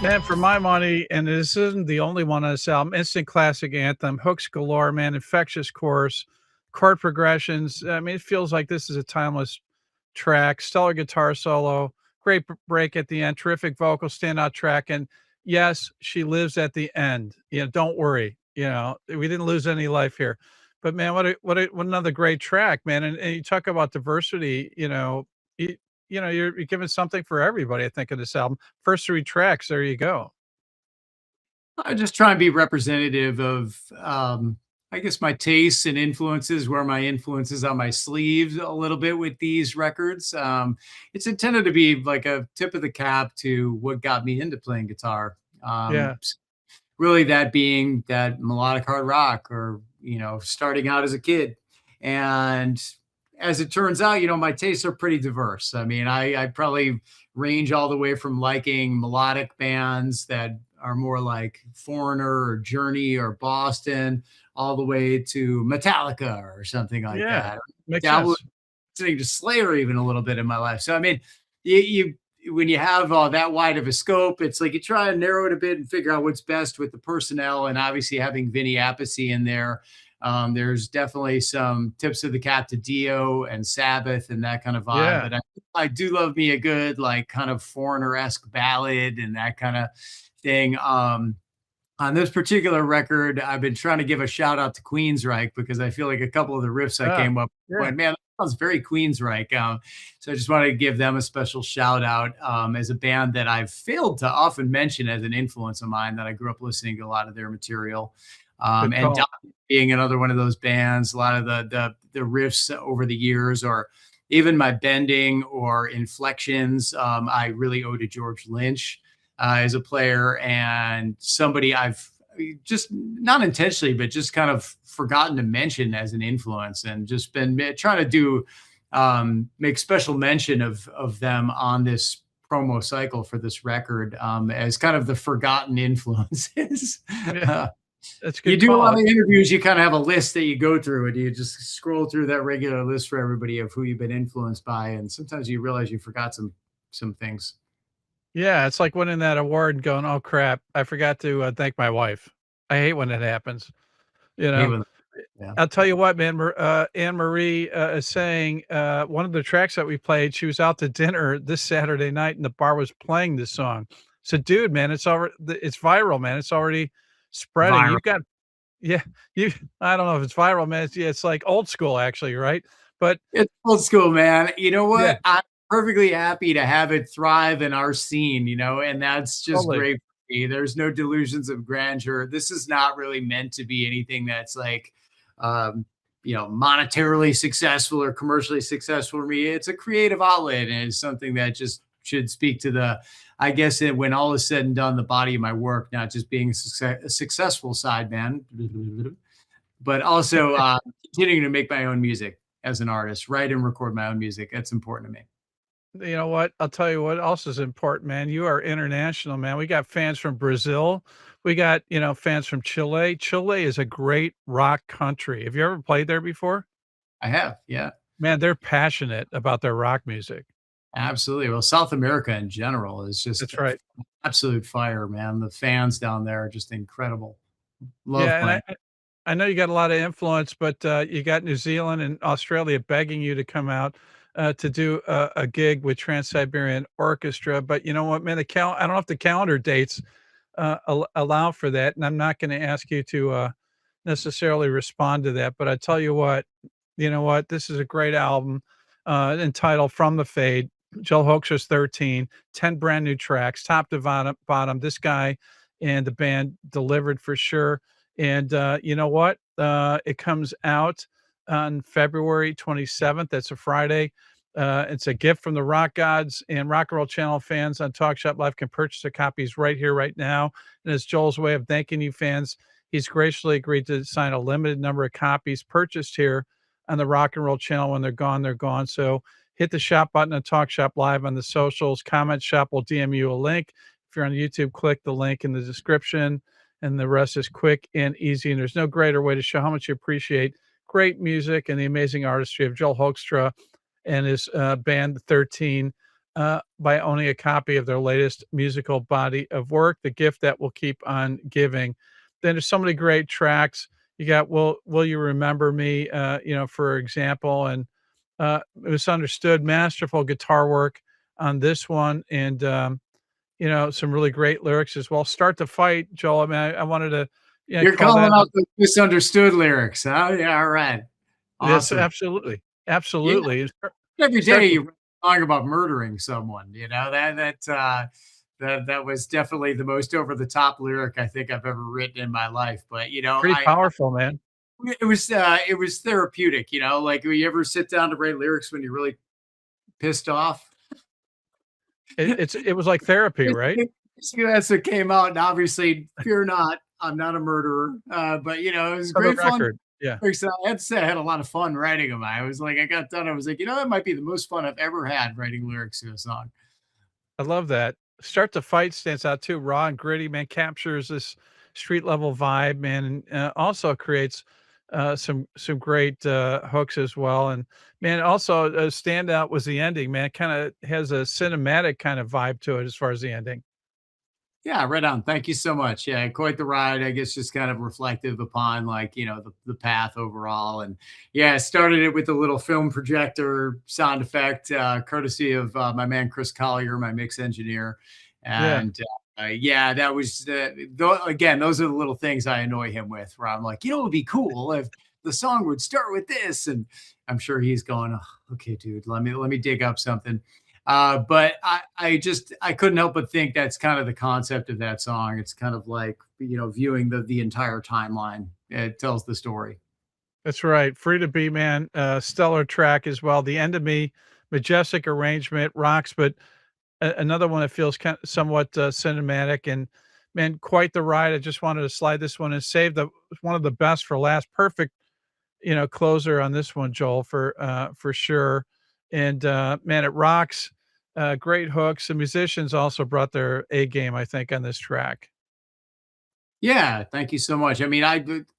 Man, for my money, and this isn't the only one on this album, instant classic anthem, hooks galore, man, infectious chorus, chord progressions. I mean, it feels like this is a timeless track, stellar guitar solo, great break at the end, terrific vocal, standout track. And yes, she lives at the end. Don't worry. We didn't lose any life here. But man, what another great track, man. And you talk about diversity, you, you're giving something for everybody, I think, in this album. First three tracks, there you go. I just try and be representative of, I guess, my tastes and influences, wear my influences on my sleeves a little bit with these records. It's intended to be like a tip of the cap to what got me into playing guitar. Yeah. Really, that being that melodic hard rock, or starting out as a kid. And as it turns out, my tastes are pretty diverse. I mean, I probably range all the way from liking melodic bands that are more like Foreigner or Journey or Boston, all the way to Metallica or something like that. Makes sense. Listening to Slayer even a little bit in my life. So I mean, you when you have that wide of a scope, it's like you try and narrow it a bit and figure out what's best with the personnel. And obviously having Vinny Appice in there, there's definitely some tips of the cap to Dio and Sabbath and that kind of vibe. Yeah. But I do love me a good, like, kind of Foreigner-esque ballad and that kind of thing. On this particular record, I've been trying to give a shout out to Queensryche, because I feel like a couple of the riffs I came up with, man, that sounds very Queensryche. So I just wanted to give them a special shout out, as a band that I've failed to often mention as an influence of mine, that I grew up listening to a lot of their material. And being another one of those bands, a lot of the riffs over the years, or even my bending or inflections, I really owe to George Lynch. As a player, and somebody I've just not intentionally, but just kind of forgotten to mention as an influence, and just been trying to do make special mention of them on this promo cycle for this record, as kind of the forgotten influences. That's good. You do a lot of interviews, you kind of have a list that you go through, and you just scroll through that regular list for everybody of who you've been influenced by, and sometimes you realize you forgot some things. Yeah, it's like winning that award and going, "Oh crap, I forgot to thank my wife." I hate when it happens. Yeah. I'll tell you what, man. Anne Marie is saying one of the tracks that we played. She was out to dinner this Saturday night, and the bar was playing this song. So, dude, man, it's viral, man. It's already spreading. Viral. You've got, yeah, I don't know if it's viral, man. It's like old school, actually, right? But it's old school, man. You know what? Yeah. I'm perfectly happy to have it thrive in our scene, and that's just great for me. There's no delusions of grandeur. This is not really meant to be anything that's like, monetarily successful or commercially successful for me. It's a creative outlet, and it's something that just should speak to I guess when all is said and done, the body of my work, not just being a successful side man, but also continuing to make my own music as an artist, write and record my own music. That's important to me. You know what? I'll tell you what else is important, man. You are international, man. We got fans from Brazil. We got, fans from Chile. Chile is a great rock country. Have you ever played there before? I have, yeah. Man, they're passionate about their rock music. Absolutely. Well, South America in general is just That's right. Absolute fire, man. The fans down there are just incredible. Love Yeah, playing. and I know you got a lot of influence, but you got New Zealand and Australia begging you to come out to do a gig with Trans-Siberian Orchestra. But you know what, man? I don't know if the calendar dates allow for that, and I'm not going to ask you to necessarily respond to that. But I tell you what, this is a great album entitled "From the Fade." Joel Hoekstra's 10 brand new tracks, top to bottom. This guy and the band delivered for sure. And you know what? It comes out on February 27th. That's a Friday. It's a gift from the rock gods, and Rock and Roll Channel fans on Talk Shop Live can purchase the copies right here, right now. And it's Joel's way of thanking you fans. He's graciously agreed to sign a limited number of copies purchased here on the Rock and Roll Channel. When they're gone, they're gone. So hit the shop button on Talk Shop Live on the socials. Comment Shop will DM you a link. If you're on YouTube, click the link in the description, and the rest is quick and easy. And there's no greater way to show how much you appreciate great music and the amazing artistry of Joel Hoekstra and his band, the 13. by owning a copy of their latest musical body of work, The Gift That Will Keep on Giving. Then there's so many great tracks. You got Will You Remember Me, for example, and Misunderstood, masterful guitar work on this one, and some really great lyrics as well. Start to Fight, Joel. I mean, I wanted to, You're call calling that out out. the misunderstood lyrics, huh? Yeah, all right. Yes, Awesome. absolutely, Yeah, absolutely. every Start day to you write a song about murdering someone, that was definitely the most over the top lyric I think I've ever written in my life. But Pretty powerful, man. it was therapeutic, like when you ever sit down to write lyrics when you're really pissed off. It was like therapy, right? Basically, that's what came out, and obviously, fear not, I'm not a murderer. But it was For the great fun. record. Yeah. So I had to say I had a lot of fun writing them. I got done. I was like, that might be the most fun I've ever had writing lyrics to a song. I love that. Start to Fight stands out too. Raw and gritty, man, captures this street level vibe, man, and also creates some great hooks as well. And man, also a standout was the ending. Man, kind of has a cinematic kind of vibe to it as far as the ending. Yeah, right on. Thank you so much. Yeah, quite the ride. I guess just kind of reflective upon the path overall. And yeah, I started it with a little film projector sound effect, courtesy of my man Chris Collier, my mix engineer. Yeah, And yeah, that was again, those are the little things I annoy him with, where I'm like, it would be cool if the song would start with this, and I'm sure he's going, oh, okay, dude, let me dig up something. But I couldn't help but think that's kind of the concept of that song. It's kind of like, viewing the entire timeline. It tells the story. that's right. Free to Be, man. Stellar track as well. The End of Me, majestic arrangement, rocks, but another one that feels somewhat cinematic and man, quite the ride. I just wanted to slide this one and save the one of the best for last. Perfect, closer on this one, Joel, for sure. And man, it rocks. Great hooks. The musicians also brought their A game, I think, on this track. Yeah, thank you so much. I mean,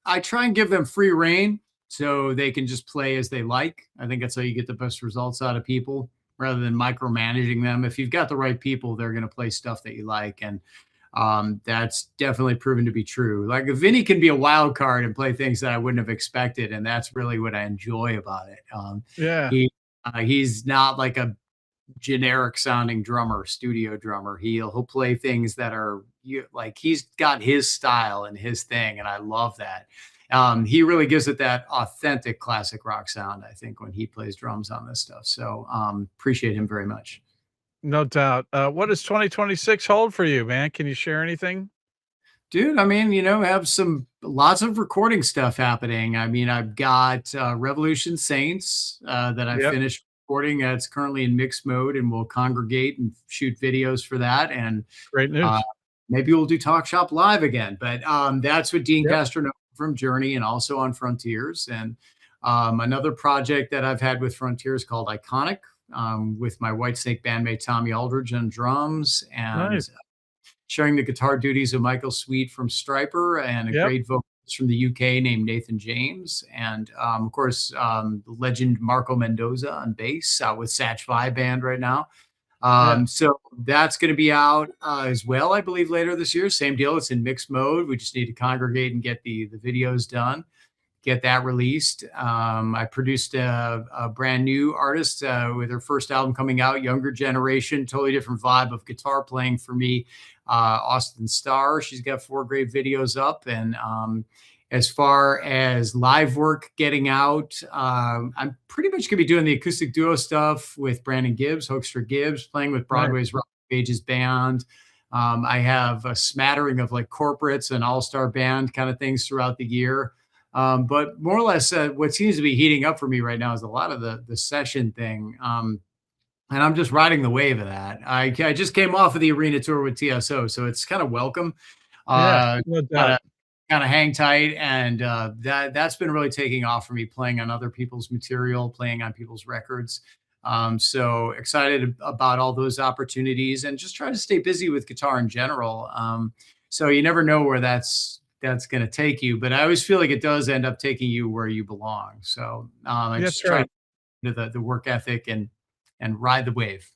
I try and give them free reign so they can just play as they like. I think that's how you get the best results out of people rather than micromanaging them. If you've got the right people, they're going to play stuff that you like, and that's definitely proven to be true. Like Vinny can be a wild card and play things that I wouldn't have expected, and that's really what I enjoy about it. Yeah, He's not like a generic sounding drummer, studio drummer. He'll play things that are like he's got his style and his thing, and I love that. He really gives it that authentic classic rock sound, I think, when he plays drums on this stuff. So appreciate him very much. no doubt. What does 2026 hold for you, man? Can you share anything? Dude, I mean, have some lots of recording stuff happening. I mean, I've got Revolution Saints that I Yep. finished recording. That's currently in mix mode, and we'll congregate and shoot videos for that. And Great uh, news. maybe we'll do Talk Shop Live again. But that's with Dean Yep. Castro from Journey and also on Frontiers. And another project that I've had with Frontiers called Iconic, with my Whitesnake bandmate Tommy Aldridge on drums, and Nice. sharing the guitar duties of Michael Sweet from Striper and a Yep. great vocalist from the UK named Nathan James. And of course, legend Marco Mendoza on bass out with Satch Five Band right now. Yeah. So that's going to be out as well, I believe, later this year. Same deal. It's in mixed mode. We just need to congregate and get the videos done, get that released. I produced a brand new artist with her first album coming out, younger generation, totally different vibe of guitar playing for me. Austin Starr, she's got 4 great videos up. And as far as live work getting out, I'm pretty much going to be doing the acoustic duo stuff with Brandon Gibbs, Hoekstra Gibbs, playing with Nice. Broadway's Rock Pages band. I have a smattering of like corporates and all-star band kind of things throughout the year. But more or less, what seems to be heating up for me right now is a lot of the session thing. And I'm just riding the wave of that. I just came off of the arena tour with TSO, so it's kind of welcome. Yeah. Uh, No kind doubt. of kind of hang tight, and that's been really taking off for me, playing on other people's material, playing on people's records. So excited about all those opportunities, and just trying to stay busy with guitar in general. So you never know where that's going to take you, but I always feel like it does end up taking you where you belong. So I That's just try right. to the work ethic and ride the wave.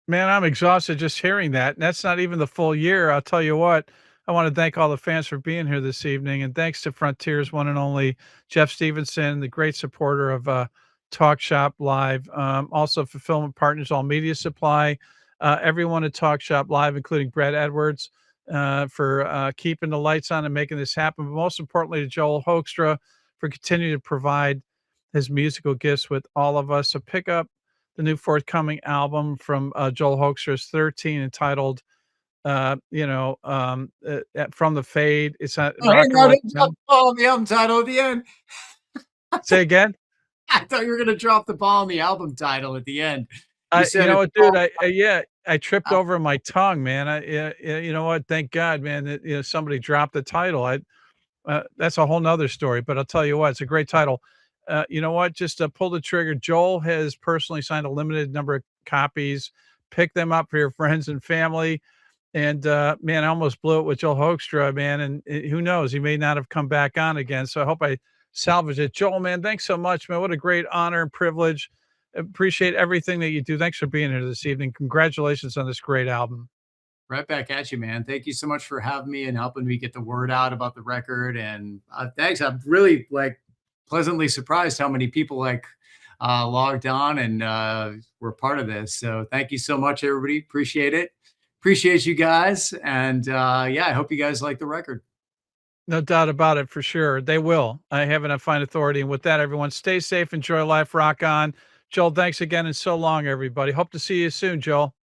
Man, I'm exhausted just hearing that, and that's not even the full year. I'll tell you what, I wanna thank all the fans for being here this evening, and thanks to Frontier's one and only Jeff Stevenson, the great supporter of, Talk Shop Live, also fulfillment partners, All Media Supply, everyone at Talk Shop Live, including Brett Edwards, for, keeping the lights on and making this happen, but most importantly to Joel Hoekstra for continuing to provide his musical gifts with all of us. So pick up the new forthcoming album from Joel Hoekstra's 13 entitled, From the Fade. It's a Oh, hey, rock and now roll. didn't drop the ball on the album title at the end. Say again? I thought you were gonna drop the ball on the album title at the end. You You said know it's what, dude? called Yeah, I tripped uh, over my tongue, man. Yeah, you know what? Thank God, man, that, somebody dropped the title. That's a whole nother story, but I'll tell you what, it's a great title. You know what? Just pull the trigger. Joel has personally signed a limited number of copies. Pick them up for your friends and family. And man, I almost blew it with Joel Hoekstra, man. And who knows? He may not have come back on again. So I hope I salvage it. Joel, man, thanks so much, man. What a great honor and privilege. Appreciate everything that you do. Thanks for being here this evening. Congratulations on this great album. right back at you, man. Thank you so much for having me and helping me get the word out about the record. And thanks. I'm really like pleasantly surprised how many people logged on and were part of this. So thank you so much, everybody. Appreciate it. Appreciate you guys. And yeah, I hope you guys like the record. No doubt about it for sure. They will. I have enough fine authority. And with that, everyone, stay safe, enjoy life, rock on. Joel, thanks again and so long, everybody. Hope to see you soon, Joel.